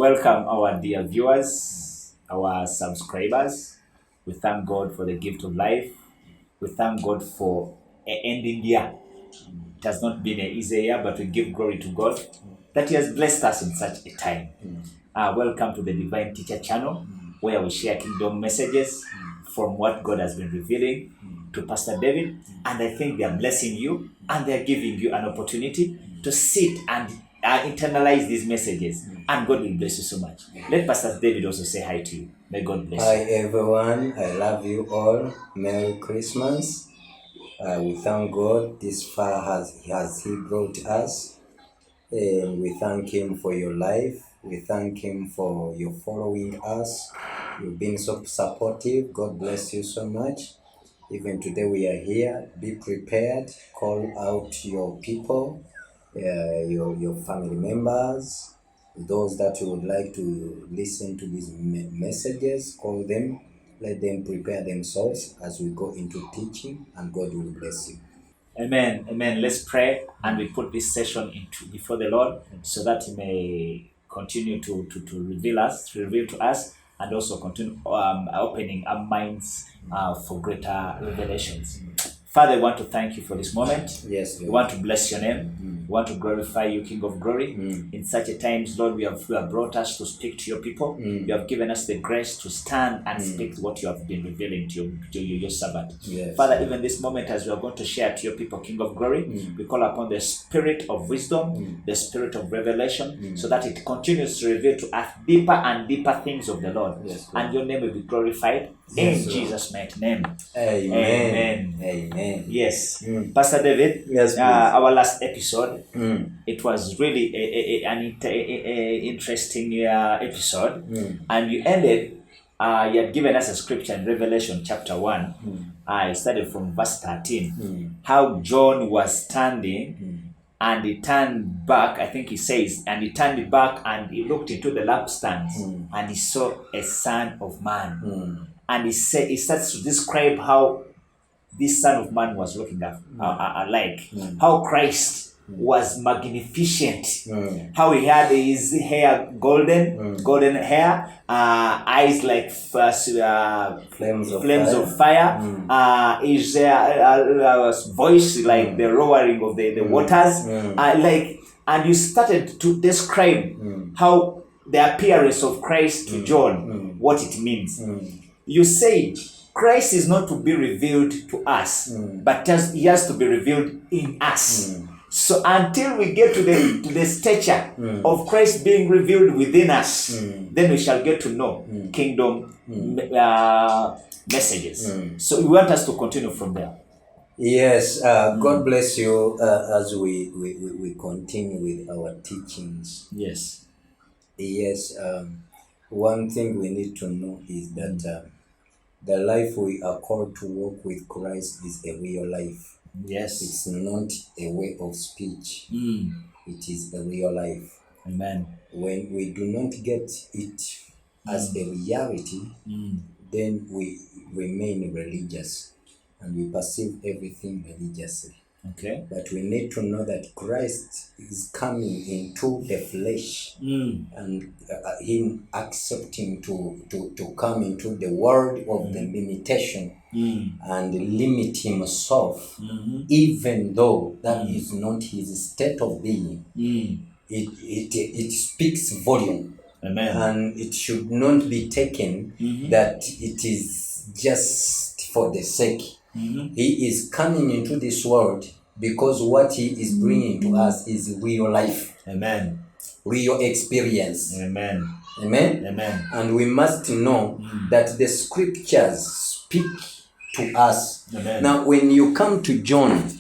Welcome, our dear viewers, our subscribers. We thank God for the gift of life. We thank God for an ending year. It has not been an easy year, but we give glory to God that He has blessed us in such a time. Welcome to the Divine Teacher channel, where we share kingdom messages from what God has been revealing to Pastor David. And I think they are blessing you and they are giving you an opportunity to sit and internalize these messages. And God will bless you so much. Let Pastor David also say hi to you. May God bless Hi you. everyone, I love you all. Merry Christmas. We thank God this far has He brought us, and we thank Him for your life. We thank Him for your following us. You've been so supportive. God bless you so much. Even today we are here. Be prepared. Call out your people, your family members, those that you would like to listen to these messages. Call them. Let them prepare themselves as we go into teaching, and God will bless you. Amen. Amen. Let's pray and we put this session into before the Lord so that He may continue to reveal us, to reveal to us, and also continue opening our minds for greater revelations. Father, we want to thank you for this moment. Yes, We Lord. want to bless your name. We want to glorify you, King of glory. In such a times, Lord, you have brought us to speak to your people. You have given us the grace to stand and speak what you have been revealing to your servant. Yes. Father, even this moment as we are going to share to your people, King of glory, we call upon the spirit of wisdom, the spirit of revelation, so that it continues to reveal to us deeper and deeper things of the Lord. Yes, and your name will be glorified Yes, in Lord. Jesus' mighty name. Amen. Amen. Yes. Pastor David, Yes, please. our last episode, Mm. it was really an interesting episode. And you ended, you had given us a scripture in Revelation chapter 1. I started from verse 13. How John was standing and he turned back, I think he says, and he turned back and he looked into the lampstands and he saw a son of man. And he starts to describe how this Son of Man was looking at, like how Christ was magnificent, how he had his hair golden hair, eyes like Flames of fire, his voice like the roaring of the waters, like, and you started to describe how the appearance of Christ to John, what it means. You say Christ is not to be revealed to us, but he has to be revealed in us. So until we get to the stature of Christ being revealed within us, then we shall get to know kingdom messages. So we want us to continue from there. Yes, God bless you as we continue with our teachings. Yes. Yes, one thing we need to know is that the life we are called to walk with Christ is a real life. Yes. It's not a way of speech. It is a real life. Amen. When we do not get it as a reality, then we remain religious and we perceive everything religiously. Okay. But we need to know that Christ is coming into the flesh and Him accepting to come into the world of the limitation and limit Himself, even though that is not His state of being. It speaks volume. Amen. And it should not be taken that it is just for the sake. He is coming into this world because what He is bringing to us is real life. Amen. Real experience. Amen. Amen. Amen. And we must know that the scriptures speak to us. Amen. Now, when you come to John,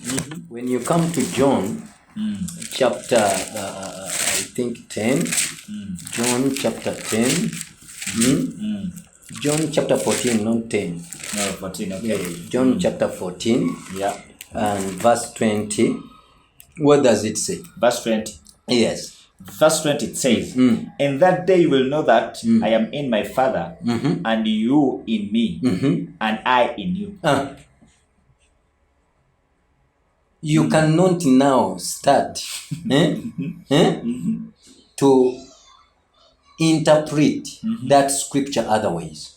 chapter, I think 10, John chapter 10, John chapter 14, not 10. No, 14, okay. John chapter 14, Yeah. and verse 20. What does it say? Verse 20. Yes. Verse 20 it says, "In that day you will know that I am in my Father, and you in me, and I in you." You cannot now start to interpret that scripture otherwise.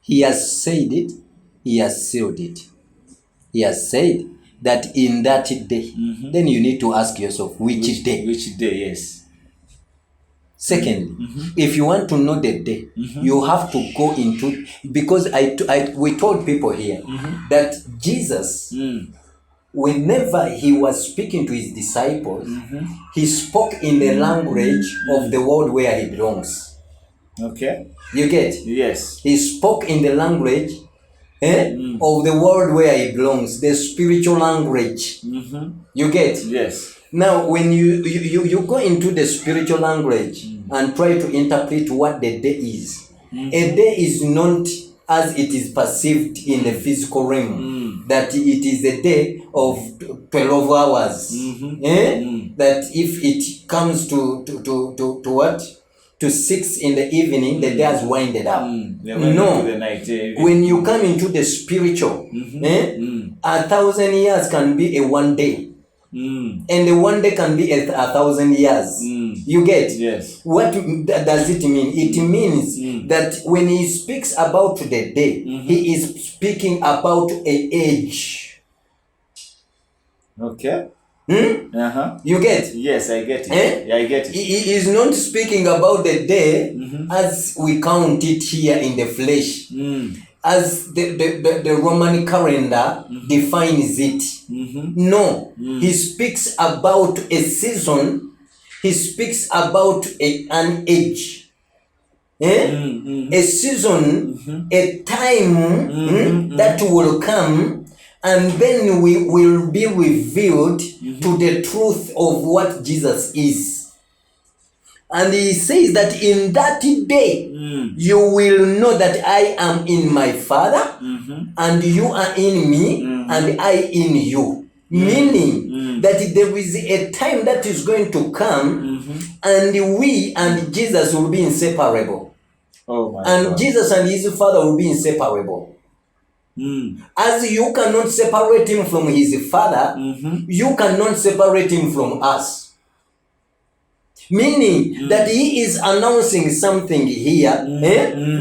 He has said it, he has sealed it. He has said that in that day, then you need to ask yourself, which day? Which day, yes. Secondly, if you want to know the day, you have to go into, because we told people here that Jesus, whenever he was speaking to his disciples, he spoke in the language of the world where he belongs. Okay. You get? Yes. He spoke in the language of the world where he belongs, the spiritual language. You get? Yes. Now, when you go into the spiritual language and try to interpret what the day is, a day is not as it is perceived in the physical realm, that it is a day of 12 hours. That if it comes to what? To 6 in the evening, the day has winded up. No. The night, when you come into the spiritual, 1,000 years can be a one day. And the one day can be 1,000 years. You get? Yes. What does it mean? It means that when he speaks about the day, he is speaking about an age. Okay. You get? Yes, I get it. I get it. He is not speaking about the day as we count it here in the flesh. As the Roman calendar defines it. No. He speaks about a season. He speaks about an age. A season, a time that will come, and then we will be revealed to the truth of what Jesus is. And he says that in that day, you will know that I am in my Father, and you are in me, and I in you. Meaning that there is a time that is going to come, and we and Jesus will be inseparable. Oh my and God. Jesus and his Father will be inseparable. As you cannot separate him from his Father, you cannot separate him from us. Meaning that he is announcing something here,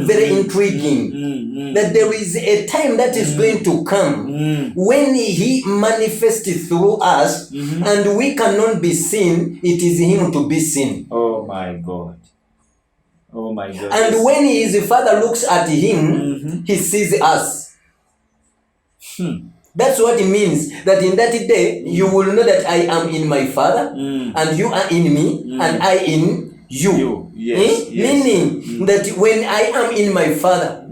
very intriguing, that there is a time that is going to come when he manifests through us, and we cannot be seen, it is him to be seen. Oh my God. Oh my God. And when his Father looks at him, he sees us. That's what it means, that in that day you will know that I am in my Father, and you are in me, and I in you. Yes, yes. Meaning that when I am in my Father,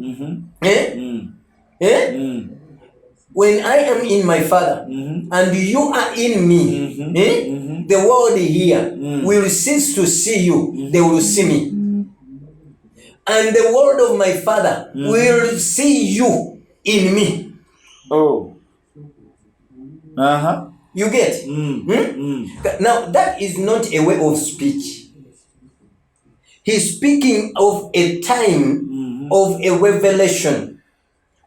when I am in my Father, and you are in me, the world here will cease to see you, they will see me. And the word of my Father will see you in me. Oh. You get? Now, that is not a way of speech. He's speaking of a time of a revelation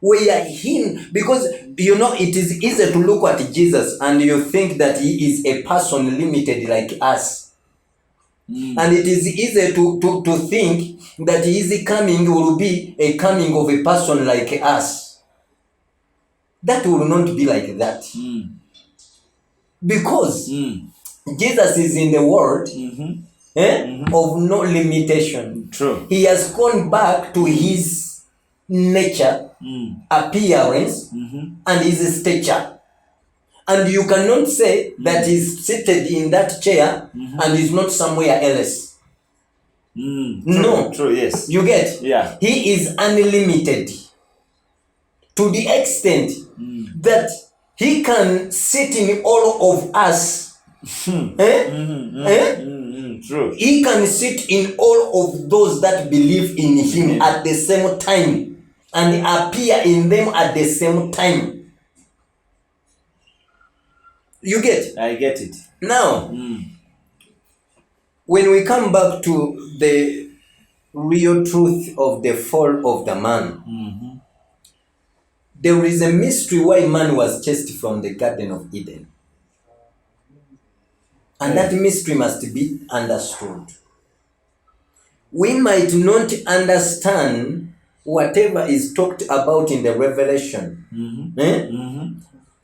where him, because it is easy to look at Jesus and you think that he is a person limited like us. And it is easy to think that his coming will be a coming of a person like us. That will not be like that. Because Jesus is in the world of no limitation. True. He has gone back to his nature, appearance, and his stature. And you cannot say that he's seated in that chair and he's not somewhere else. No. True, yes. You get? Yeah. He is unlimited. To the extent that he can sit in all of us. True. He can sit in all of those that believe in him at the same time and appear in them at the same time. You get? I get it. Now, when we come back to the real truth of the fall of the man, there is a mystery why man was chased from the Garden of Eden. And that mystery must be understood. we might not understand whatever is talked about in the Revelation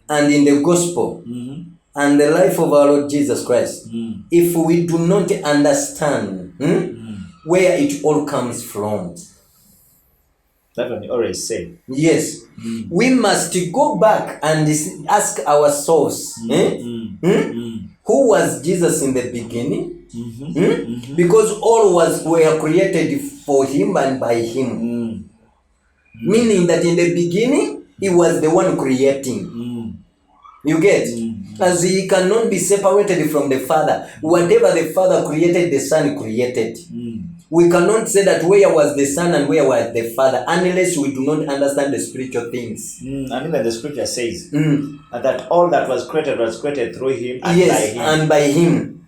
and in the Gospel and the life of our Lord Jesus Christ, if we do not understand where it all comes from. That one you always say. Yes. We must go back and ask ourselves, who was Jesus in the beginning? Because all were created for him and by him. Meaning that in the beginning, he was the one creating. You get? As he cannot be separated from the Father. Whatever the Father created, the Son created. We cannot say that where was the Son and where was the Father unless we do not understand the spiritual things. And even the scripture says that all that was created through him and by him. And by him.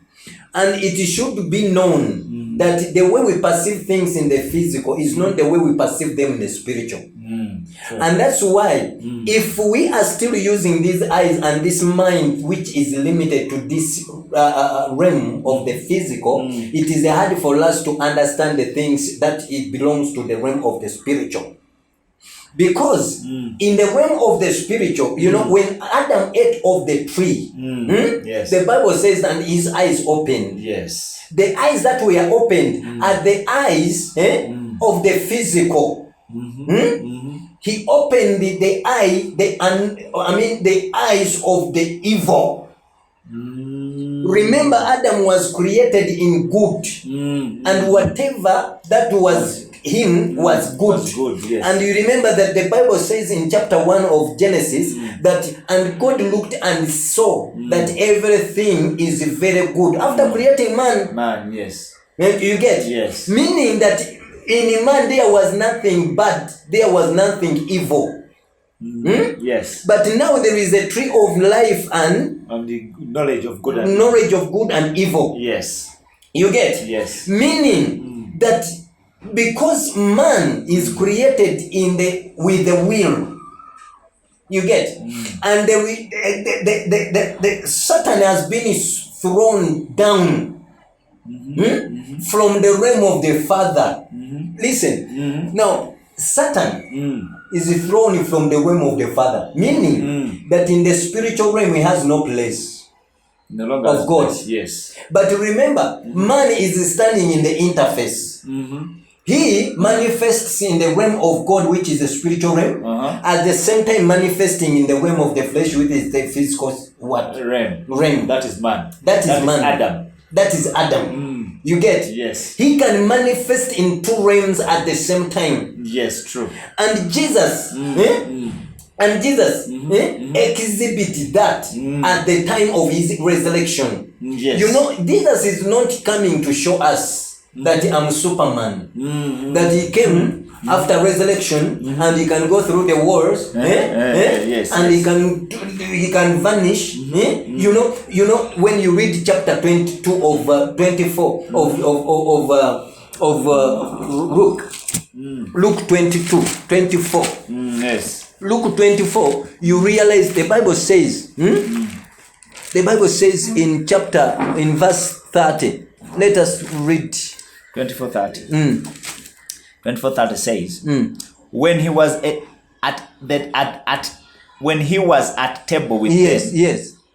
And it should be known that the way we perceive things in the physical is not the way we perceive them in the spiritual. Sure. And that's why if we are still using these eyes and this mind which is limited to this realm of the physical, it is hard for us to understand the things that it belongs to the realm of the spiritual. Because in the realm of the spiritual, you know, when Adam ate of the tree, Yes. the Bible says that his eyes opened. Yes. The eyes that were opened are the eyes of the physical. He opened the eyes of the evil. Remember, Adam was created in good, and whatever that was him was good. Yes. And you remember that the Bible says in chapter 1 of Genesis that, and God looked and saw that everything is very good. After creating man, yes. You get? Yes. Meaning that in man there was nothing bad, there was nothing evil. Yes. But now there is a tree of life and the knowledge of good and knowledge of good and evil. Yes. You get? Yes. Meaning that because man is created with the will, you get, and the Satan has been thrown down from the realm of the Father. Listen, now Satan is thrown from the realm of the Father, meaning that in the spiritual realm he has no place No longer of God. place. Yes. But remember, man is standing in the interface. He manifests in the realm of God, which is the spiritual realm, at the same time manifesting in the realm of the flesh, which is the physical what? Realm. That is man. That is man. Adam. That is Adam. You get? Yes. He can manifest in two realms at the same time. Yes, true. And Jesus, exhibited that at the time of his resurrection. Yes. You know, Jesus is not coming to show us that I'm Superman. That he came after resurrection and he can go through the walls, yes, and he can vanish. You know when you read chapter 22 of 24 of Luke 22:24. Yes. Luke 24, you realize the Bible says, the Bible says in verse 30. Let us read 24:30. 24:30 says, when he was when he was at table with them,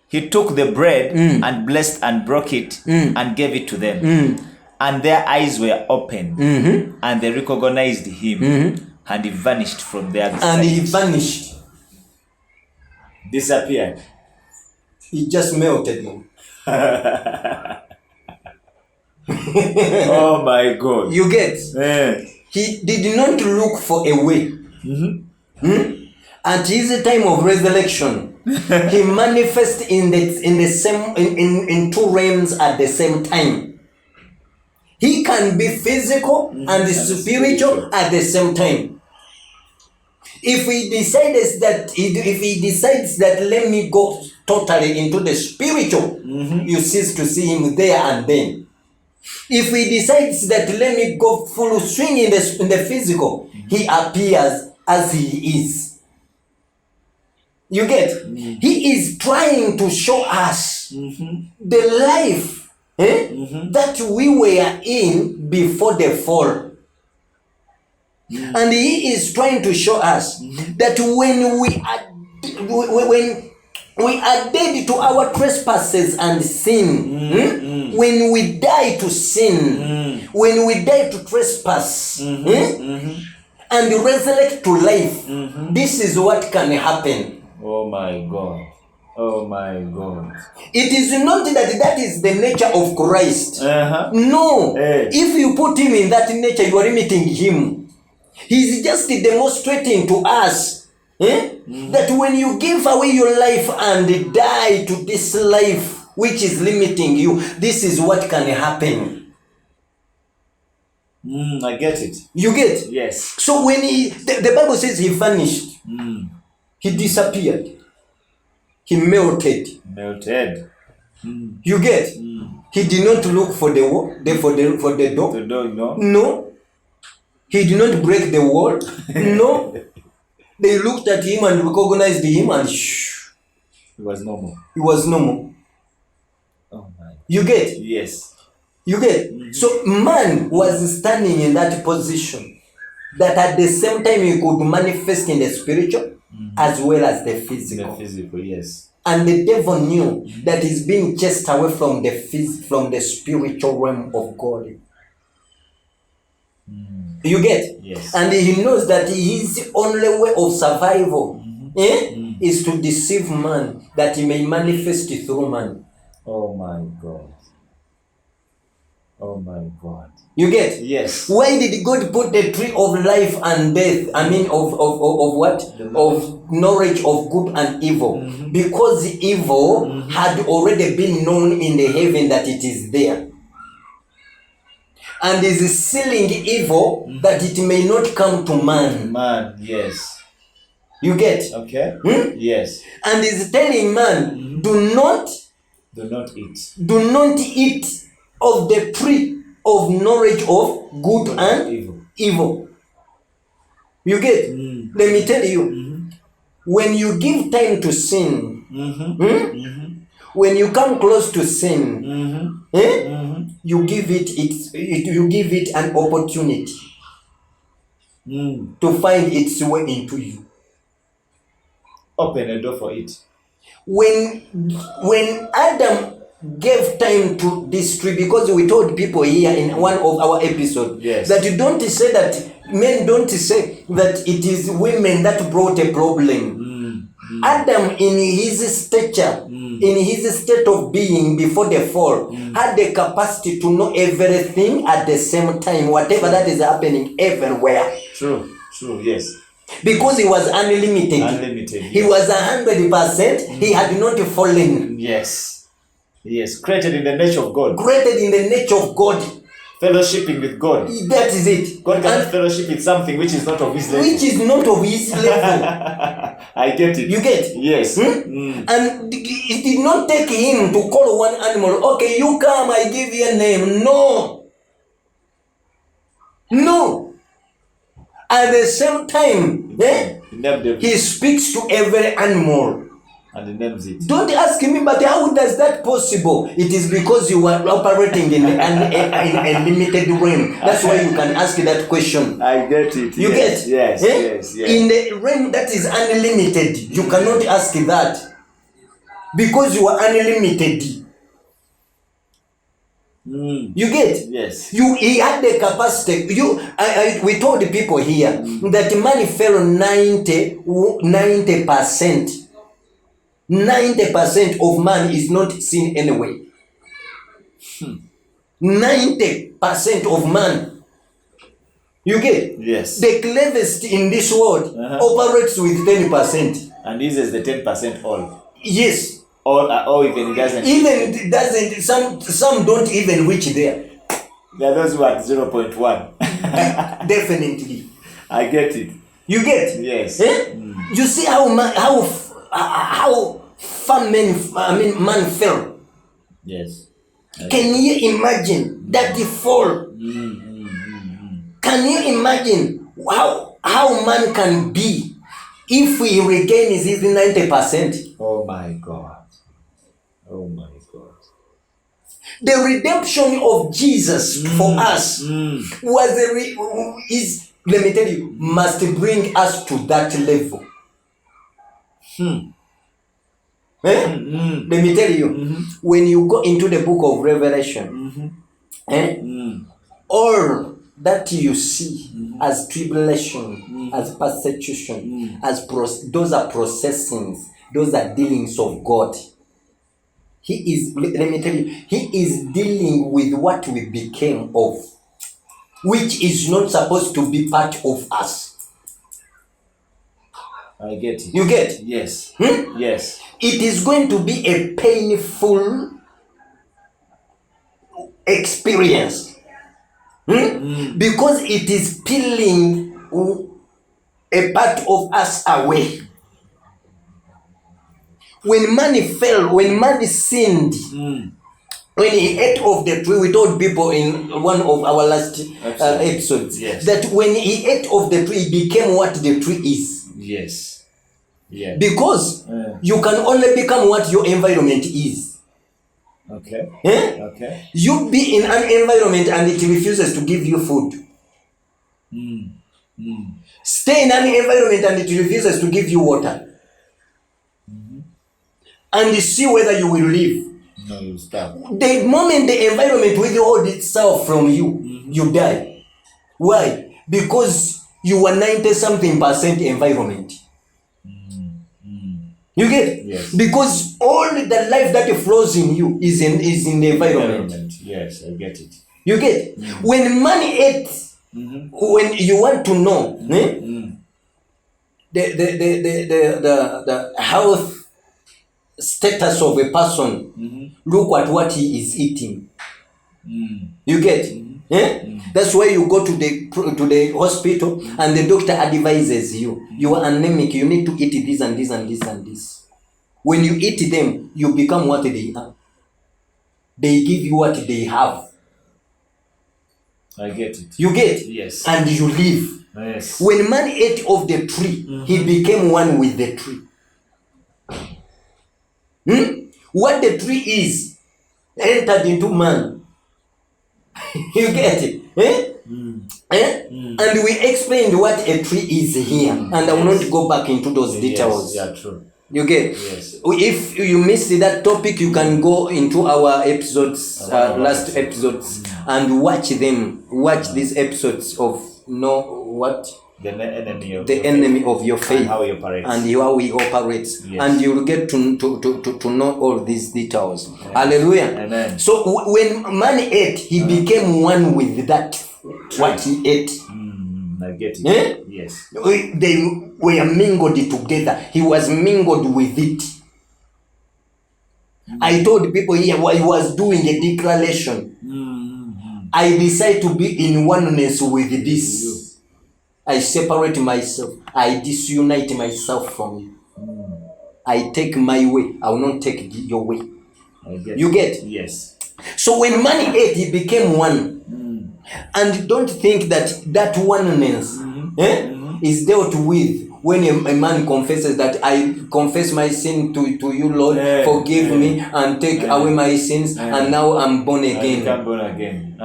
he took the bread and blessed and broke it and gave it to them. And their eyes were opened and they recognized him and he vanished from their sight. And he vanished. Disappeared. He just melted them. Oh my God. You get? He did not look for a way. At his time of resurrection, he manifests in the same in two realms at the same time. He can be physical and spiritual at the same time. If he decides that let me go totally into the spiritual, you cease to see him there and then. If he decides that let me go full swing in the physical, he appears as he is. You get? He is trying to show us the life that we were in before the fall. And he is trying to show us that when we are dead to our trespasses and sin, when we die to sin, when we die to trespass, and resurrect to life, this is what can happen. Oh my God. Oh my God. It is not that is the nature of Christ. No. Hey. If you put him in that nature, you are limiting him. He's just demonstrating to us that when you give away your life and die to this life which is limiting you, this is what can happen. I get it. You get? Yes. So when the Bible says he vanished, he disappeared, he melted. You get? He did not look for the door. The dog, no? No. He did not break the wall. No. They looked at him and recognized him and It was normal. He was normal. Oh my. You get? Yes. You get? So man was standing in that position that at the same time he could manifest in the spiritual as well as the physical. The physical, yes. And the devil knew that he's being chased away from the spiritual realm of God. You get? Yes. And he knows that his only way of survival is to deceive man, that he may manifest through man. Oh my God. Oh my God. You get? Yes. Why did God put the tree of life and death? I mean, of what? Of knowledge of good and evil. Because the evil had already been known in the heaven that it is there. And is sealing evil that it may not come to man. Man, yes. You get? Okay. Yes. And is telling man, do not eat of the tree of knowledge of good and evil. You get? Let me tell you, when you give time to sin, when you come close to sin, you give it an opportunity to find its way into you. Open a door for it. When Adam gave time to this tree, because we told people here in one of our episodes that you don't say that men don't say that it is women that brought a problem. Adam, in his stature, in his state of being before the fall, had the capacity to know everything at the same time, whatever that is happening everywhere. True, yes. Because he was unlimited. He was 100%. He had not fallen. Yes. Created in the nature of God. Fellowshipping with God. That is it. God cannot fellowship with something which is not of his level. I get it. You get? Yes. And it did not take him to call one animal. Okay, you come, I give you a name. No. At the same time, he speaks to every animal. And he names it. Don't ask me, but how does that possible? It is because you are operating in a limited realm. That's why you can ask that question. I get it. You get? Yes. In the realm that is unlimited, you cannot ask that. Because you are unlimited. You get? Yes. He had the capacity. We told the people here that man fell 90%. 90% of man is not seen anyway. 90% of man. You get? Yes. The cleverest in this world operates with 10%. And this is the 10% all. Yes. Or even it doesn't. Even doesn't. Some don't even reach there. There are those who are at 0.1. Definitely. I get it. You get? Yes. You see how far man fell. Yes. Can you imagine that the fall? Can you imagine how man can be if he regains his 90%? Oh my God. The redemption of Jesus for us was let me tell you, must bring us to that level. Let me tell you, when you go into the book of Revelation, all that you see as tribulation, as persecution, those are processings, those are dealings of God. He is, let me tell you, he is dealing with what we became of, which is not supposed to be part of us. I get it. You get? Yes. Yes. It is going to be a painful experience. Because it is peeling a part of us away. When man fell, when man sinned, when he ate of the tree, we told people in one of our last episodes that when he ate of the tree, he became what the tree is. Yes. Yeah. Because you can only become what your environment is. Okay. Okay. You be in an environment and it refuses to give you food. Stay in an environment and it refuses to give you water. And see whether you will live. No, you stop. The moment the environment withholds itself from you, you die. Why? Because you were 90-something% environment. You get? Yes. Because all the life that flows in you is in the environment. Yes, I get it. You get? When man ate, when you want to know the health status of a person, look at what he is eating. You get? That's why you go to the hospital and the doctor advises you. You are anemic, you need to eat this and this and this and this. When you eat them, you become what they are. They give you what they have. I get it. You get? Yes. And you live. Yes. When man ate of the tree, he became one with the tree. What the tree is entered into man. You get it? And we explained what a tree is here, and I will not go back into those details. Yes, yeah, true. You get? Yes. If you missed that topic, you can go into our episodes, last episodes, and watch them. Watch these episodes of the enemy of your faith, and how he operates, yes. And you will get to know all these details. Yes. Hallelujah. Amen. So when man ate, he became one with that what he ate. I get it. Yes. They were mingled together. He was mingled with it. I told people here while he was doing a declaration, I decide to be in oneness with this. I separate myself. I disunite myself from you. I take my way. I will not take your way. You get? Yes. So when man ate, he became one. And don't think that oneness is dealt with when a man confesses that I confess my sin to you, Lord, forgive me and take away my sins, and now I'm born again. I'm born again.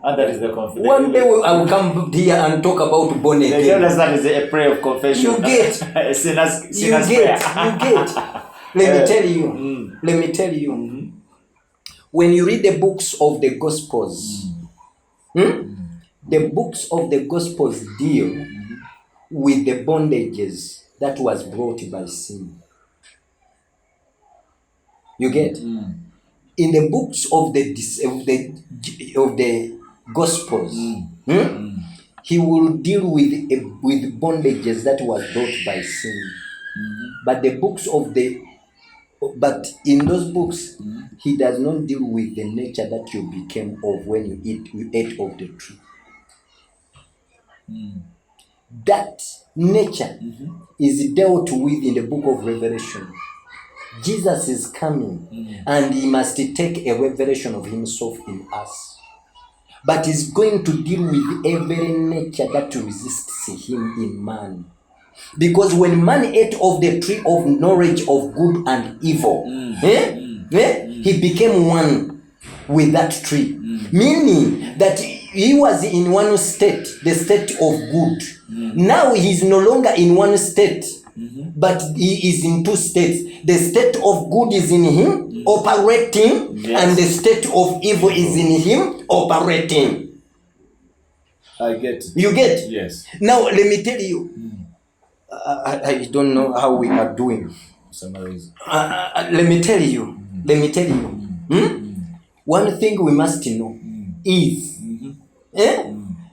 And that is the confession. One day I will come here and talk about born again. They understand is a prayer of confession. You get. Sinner's You get. Let me tell you. When you read the books of the Gospels, the books of the Gospels deal with the bondages that was brought by sin. You get? In the books of the Gospels, he will deal with bondages that was brought by sin. But in those books, he does not deal with the nature that you became of when you ate of the tree. That nature is dealt with in the book of Revelation. Jesus is coming and he must take a revelation of himself in us. But he's going to deal with every nature that resists him in man. Because when man ate of the tree of knowledge of good and evil, he became one. with that tree. Meaning that he was in one state, the state of good. Now he is no longer in one state, but he is in two states. The state of good is in him operating, and the state of evil is in him operating. I get it. You get? Yes. Now let me tell you, I don't know how we are doing. Let me tell you. One thing we must know is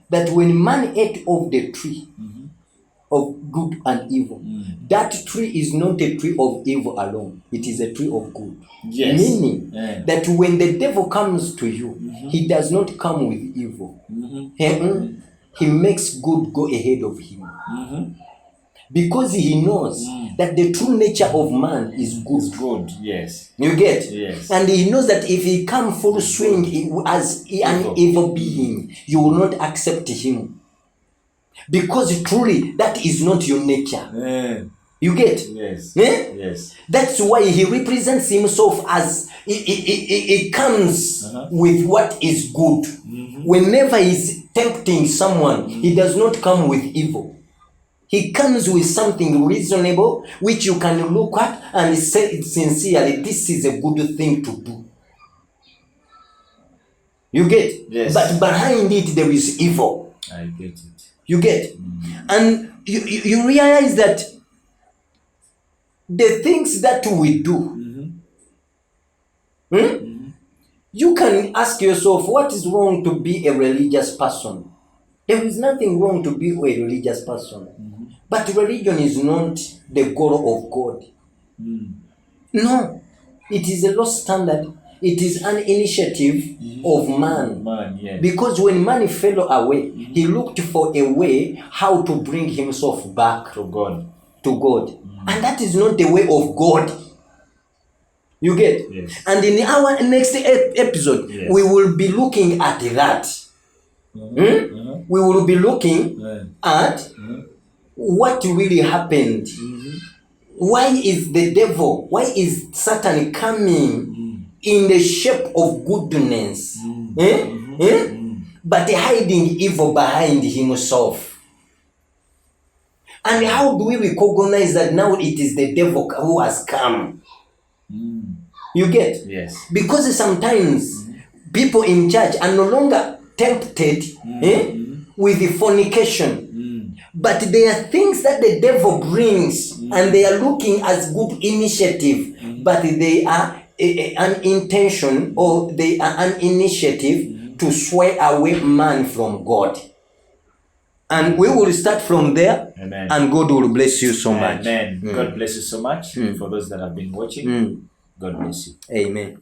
that when man ate of the tree of good and evil, that tree is not a tree of evil alone. It is a tree of good. Yes. Meaning that when the devil comes to you, he does not come with evil. He makes good go ahead of him. Because he knows that the true nature of man is good. It's good, yes. You get? Yes. And he knows that if he come full swing as an evil being, you will not accept him. Because truly, that is not your nature. You get? Yes. Yes. That's why he represents himself as he comes with what is good. Whenever he's tempting someone, he does not come with evil. He comes with something reasonable, which you can look at and say sincerely, this is a good thing to do. You get? Yes. But behind it, there is evil. I get it. You get? And you realize that the things that we do, you can ask yourself, what is wrong to be a religious person? There is nothing wrong to be a religious person. But religion is not the goal of God. No. It is a lost standard. It is an initiative of man. Yes. Because when man fell away, he looked for a way how to bring himself back To God. And that is not the way of God. You get? Yes. And in our next episode, we will be looking at that. We will be looking at what really happened. Why is the devil, why is Satan coming in the shape of goodness, but hiding evil behind himself? And how do we recognize that now it is the devil who has come? You get? Yes. Because sometimes people in church are no longer tempted with the fornication. But there are things that the devil brings and they are looking as good initiative, but they are an intention or they are an initiative to sway away man from God. And we will start from there. Amen. And God will bless you so much. Amen. God bless you so much. For those that have been watching, God bless you. Amen.